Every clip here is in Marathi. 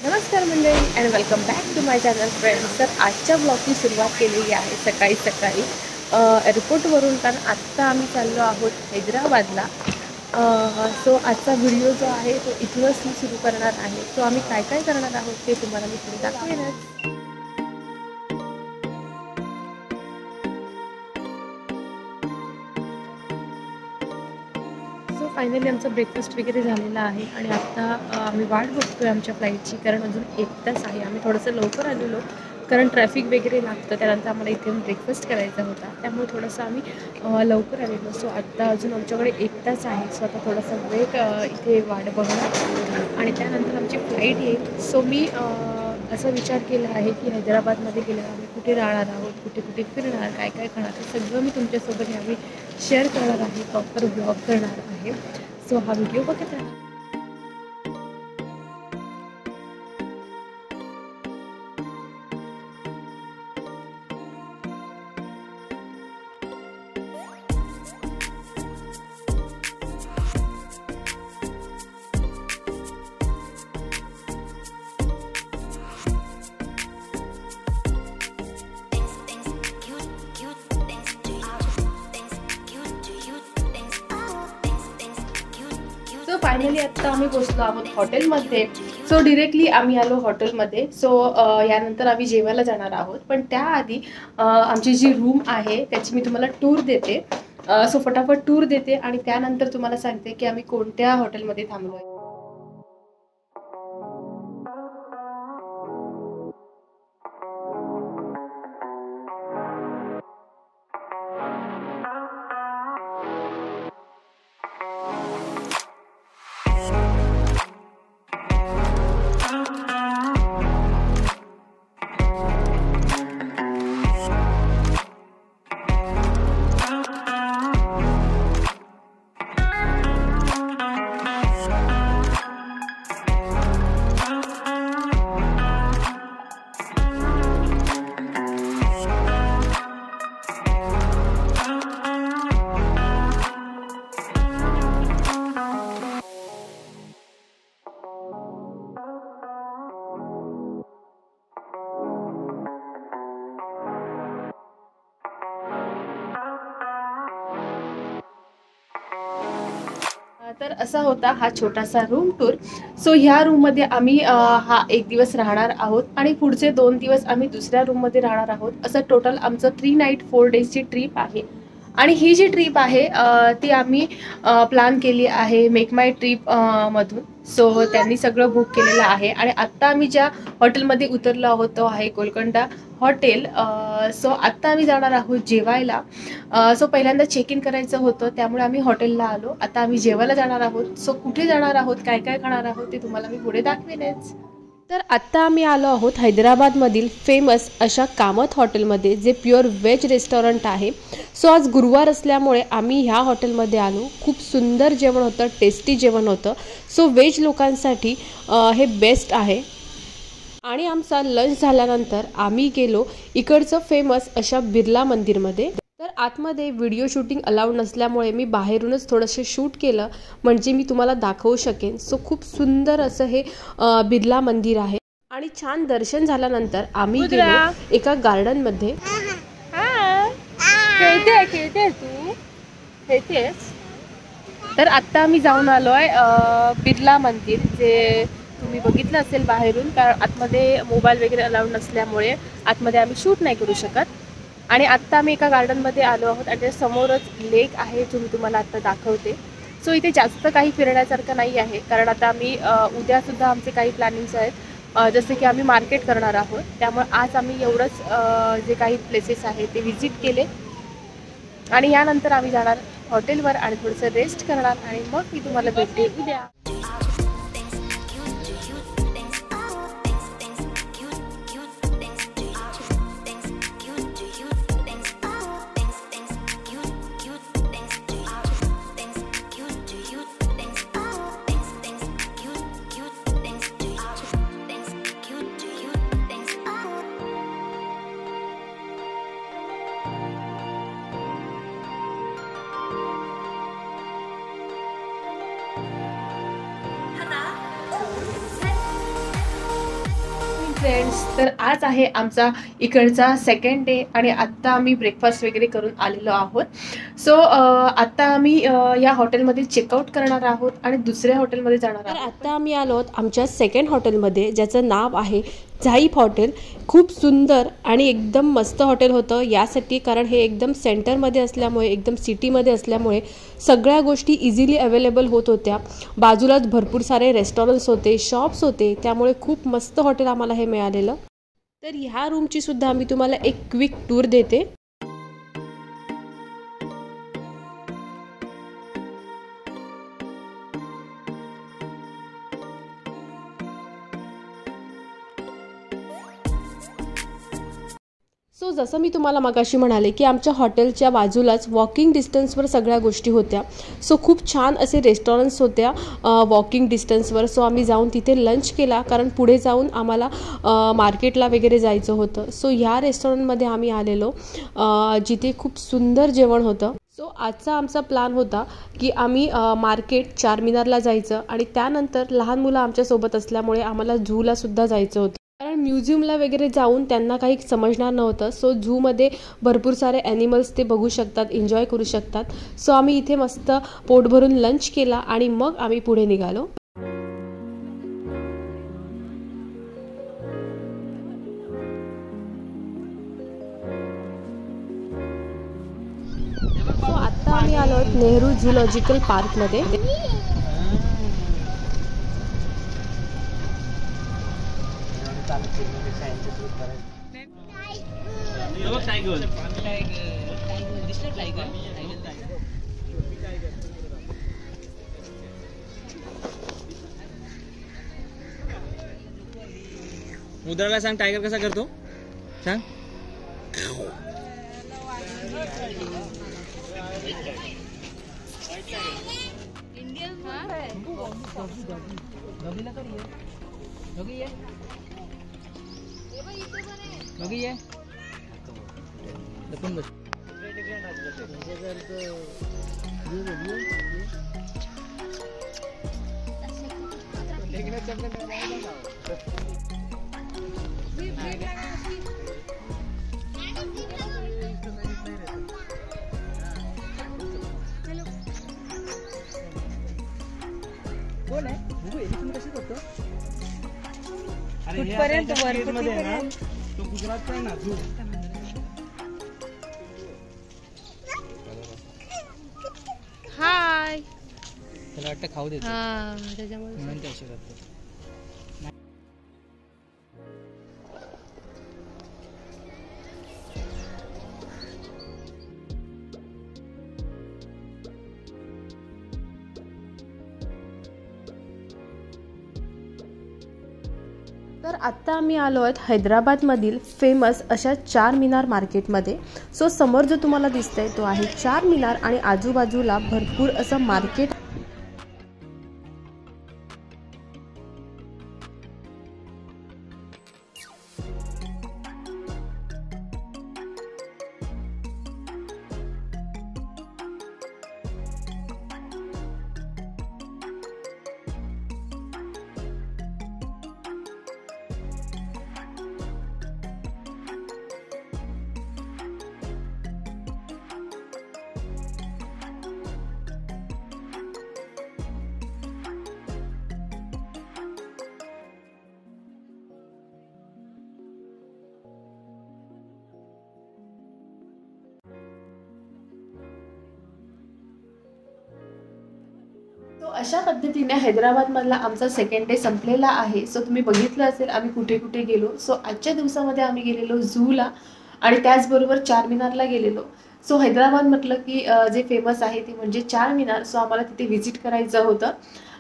नमस्कार मंडळी and welcome back to my channel friends. तर आजच्या ब्लॉगची सुरुवात केलेली आहे सकाळी सकाळी एअरपोर्टवरून, कारण आत्ता आम्ही चाललो आहोत हैदराबादला. सो आजचा व्हिडिओ जो आहे तो इथूनच मी सुरू करणार आहे. सो आम्ही काय काय करणार आहोत ते तुम्हाला मी पुढे दाखवेनच. सो फायनली आमचा ब्रेकफास्ट वगैरे झालेला आहे आणि आत्ता आम्ही वाट बघतोय आमच्या फ्लाईटची, कारण अजून 1 तास आहे. आम्ही थोडंसं लवकर आलेलो कारण ट्रॅफिक वगैरे लागतं, त्यानंतर आम्हाला इथे ब्रेकफास्ट करायचा होता, त्यामुळे थोडंसं आम्ही लवकर आलेलो. सो आत्ता अजून आमच्याकडे 1 तास आहे. सो आता थोडासा वेळ इथे वाट बघणार आणि त्यानंतर आमची फ्लाईट येईल. सो मी असा विचार केला आहे की हैदराबादमध्ये गेल्यावर आम्ही कुठे राहणार आहोत, कुठे कुठे फिरणार, काय काय खाणार, हे सगळं मी तुमच्यासोबत यावेळी शेअर करणार आहे, प्रॉपर ब्लॉग करणार आहे. सो हा व्हिडिओ बघत राहा. सो फायनली आत्ता आम्ही पोहोचलो आहोत हॉटेलमध्ये. सो डिरेक्टली आम्ही आलो हॉटेलमध्ये. सो यानंतर आम्ही जेवायला जाणार आहोत, पण त्याआधी आमची जी रूम आहे त्याची मी तुम्हाला टूर देते. सो फटाफट टूर देते आणि त्यानंतर तुम्हाला सांगते की आम्ही कोणत्या हॉटेलमध्ये थांबलो आहे. तर असा होता हा छोटासा रूम टूर. सो ह्या रूममध्ये आम्ही हा 1 दिवस राहणार आहोत आणि पुढचे 2 दिवस आम्ही दुसऱ्या रूममध्ये राहणार आहोत. असं टोटल आमचं 3 नाईट 4 डेजची ट्रिप आहे. आणि ही जी ट्रिप आहे ती आम्ही प्लॅन केली आहे मेक माय ट्रिप मधून. सो त्यांनी सगळं बुक केलेलं आहे आणि आत्ता आम्ही ज्या हॉटेलमध्ये उतरलो आहोत तो आहे गोलकोंडा हॉटेल. सो आत्ता आम्ही जाणार आहोत जेवायला. सो पहिल्यांदा चेक इन करायचं होतं, त्यामुळे आम्ही हॉटेलला आलो. आता आम्ही जेवायला जाणार आहोत. सो कुठे जाणार आहोत, काय काय खाणार आहोत ते तुम्हाला मी पुढे दाखवेनच. तर आत्ता आम्ही आलो आहोत हैदराबादमधील फेमस अशा कामत हॉटेलमध्ये, जे प्युअर व्हेज रेस्टॉरंट आहे. सो आज गुरुवार असल्यामुळे आम्ही ह्या हॉटेलमध्ये आलो. खूप सुंदर जेवण होतं, टेस्टी जेवण होतं. सो व्हेज लोकांसाठी हे बेस्ट आहे. आणि आमचा लंच झाल्यानंतर आम्ही गेलो इकडचं फेमस अशा बिर्ला मंदिरमध्ये. तर आतमध्ये व्हिडिओ शूटिंग अलाउड नसल्यामुळे मी बाहेरूनच थोडंसं शूट केलं, म्हणजे मी तुम्हाला दाखवू शकेन. सो खूप सुंदर असं हे बिर्ला मंदिर आहे. आणि छान दर्शन झाल्यानंतर आम्ही गेलो एका गार्डनमध्ये. खेळते तू खेळतेस. तर आत्ता आम्ही जाऊन आलो आहे बिर्ला मंदिर, जे तुम्ही बघितलं असेल बाहेरून, कारण आतमध्ये मोबाईल वगैरे अलाउड नसल्यामुळे आतमध्ये आम्ही शूट नाही करू शकत. आणि आत्ता आम्ही एका गार्डनमध्ये आलो आहोत आणि त्या समोरच लेक आहे, जो मी तुम्हाला आत्ता दाखवते. सो इथे जास्त काही फिरण्यासारखं नाही आहे, कारण आता आम्ही उद्यासुद्धा आमचे काही प्लॅनिंग्स आहेत. जसे की आम्ही मार्केट करणार आहोत, त्यामुळे आज आम्ही एवढंच जे काही प्लेसेस आहेत ते व्हिजिट केले आणि यानंतर आम्ही जाणार हॉटेलवर आणि थोडंसं रेस्ट करणार आणि मग मी तुम्हाला भेटते उद्या. फ्रेंड्स, तर आज आहे आमचा इकडचा सेकंड डे आणि आत्ता आम्ही ब्रेकफास्ट वगैरे करून आलेलो आहोत. सो आत्ता आम्ही या हॉटेलमध्ये चेकआउट करणार आहोत आणि दुसऱ्या हॉटेलमध्ये जाणार आहोत. तर आत्ता आम्ही आलो आहोत आमच्या सेकंड हॉटेलमध्ये, ज्याचं नाव आहे झाईप हॉटेल. खूप सुंदर आणि एकदम मस्त हॉटेल होतं यासाठी, कारण हे एकदम सेंटरमध्ये असल्यामुळे, एकदम सिटीमध्ये असल्यामुळे सगळ्या गोष्टी इझिली अवेलेबल होत होत्या. बाजूलाच भरपूर सारे रेस्टॉरंट्स होते, शॉप्स होते, त्यामुळे खूप मस्त हॉटेल आम्हाला हे मिळालेलं. तर ह्या रूमची सुद्धा आम्ही तुम्हाला एक क्विक टूर देते. सो जसं मी तुम्हाला मगाशी म्हणाले की आमच्या हॉटेलच्या बाजूलाच वॉकिंग डिस्टन्सवर सगळ्या गोष्टी होत्या. सो खूप छान असे रेस्टॉरंट्स होत्या वॉकिंग डिस्टन्सवर. सो आम्ही जाऊन तिथे लंच केला, कारण पुढे जाऊन आम्हाला मार्केटला वगैरे जायचं होतं. सो ह्या रेस्टॉरंटमध्ये आम्ही आलेलो, जिथे खूप सुंदर जेवण होतं. सो आजचा आमचा प्लॅन होता की आम्ही मार्केट चारमिनारला जायचं आणि त्यानंतर लहान मुलं आमच्यासोबत असल्यामुळे आम्हाला झूलासुद्धा जायचं होतं, कारण म्युझियमला वगैरे जाऊन त्यांना काही समजणार नव्हतं. सो झूमध्ये भरपूर सारे ॲनिमल्स ते बघू शकतात, एन्जॉय करू शकतात. सो आम्ही इथे मस्त पोट भरून लंच केला आणि मग आम्ही पुढे निघालो. सो आत्ता आम्ही आलो आहोत नेहरू झूलॉजिकल पार्कमध्ये. मुद्राला सांग टायगर कसा करतो, सांग. कोण आहे बघू एलिफंट कशी करतो. कुठपर्यंत मध्ये आहे ना, तो गुजरातचा आहे ना झू. हाय, त्याला वाटतं खाऊ देतो, त्याच्यामुळे म्हणून ते असे करतो. तर आत्ता आम्ही आलो आहोत हैदराबादमधील फेमस अशा चारमिनार मार्केटमध्ये. सो समोर जो तुम्हाला दिसतंय तो आहे चारमिनार आणि आजूबाजूला भरपूर असं मार्केट. तो अशा पद्धतीने हैदराबादमधला आमचा सेकंड डे संपलेला आहे. सो तुम्ही बघितलं असेल आम्ही कुठे कुठे गेलो. सो आजच्या दिवसामध्ये आम्ही गेलेलो झूला आणि त्याचबरोबर चारमिनारला गेलेलो. सो हैदराबाद म्हटलं की जे फेमस आहे ते म्हणजे चारमिनार. सो आम्हाला तिथे व्हिजिट करायचं होतं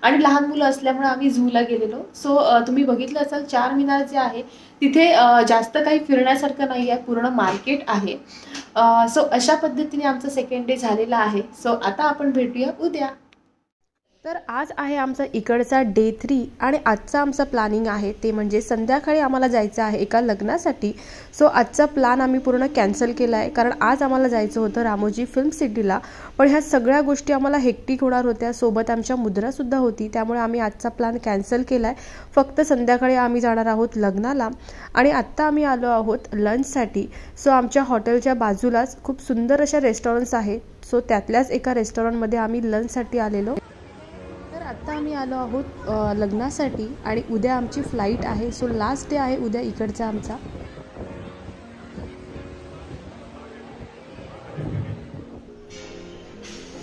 आणि लहान मुलं असल्यामुळे आम्ही झूला गेलेलो. सो तुम्ही बघितलं असाल चारमिनार जे आहे तिथे जास्त काही फिरण्यासारखं नाही आहे, पूर्ण मार्केट आहे. सो अशा पद्धतीने आमचा सेकंड डे झालेला आहे. सो आता आपण भेटूया उद्या. तर आज आहे आमचा इकडचा डे 3 आणि आजचा आमचा प्लॅनिंग आहे ते म्हणजे संध्याकाळी आम्हाला जायचं आहे एका लग्नासाठी. सो आजचा प्लॅन आम्ही पूर्ण कॅन्सल केला आहे कारण आज आम्हाला जायचं होतं रामोजी फिल्म सिटीला. पण ह्या सगळ्या गोष्टी आम्हाला हेक्टिक होणार होत्या, सोबत आमच्या मुद्रासुद्धा होती, त्यामुळे आम्ही आजचा प्लॅन कॅन्सल केला आहे. फक्त संध्याकाळी आम्ही जाणार आहोत लग्नाला. आणि आत्ता आम्ही आलो आहोत लंचसाठी. सो आमच्या हॉटेलच्या बाजूलाच खूप सुंदर अशा रेस्टॉरंट्स आहेत. सो त्यातल्याच एका रेस्टॉरंटमध्ये आम्ही लंचसाठी आलेलो. आता आम्ही आलो आहोत लग्नासाठी आणि उद्या आमची फ्लाईट आहे. सो लास्ट डे आहे उद्या इकडचा आमचा.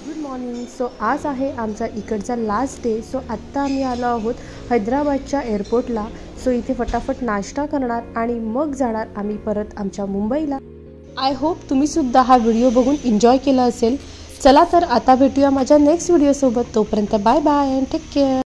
Good morning. सो आज आहे आमचा इकडचा लास्ट डे. सो आत्ता आम्ही आलो आहोत हैदराबादच्या एअरपोर्टला. सो इथे फटाफट नाश्ता करणार आणि मग जाणार आम्ही परत आमच्या मुंबईला. आय होप तुम्हीसुद्धा हा व्हिडिओ बघून एन्जॉय केला असेल. चला तर आता भेटूया माझ्या नेक्स्ट व्हिडिओसोबत. तोपर्यंत bye bye and take care.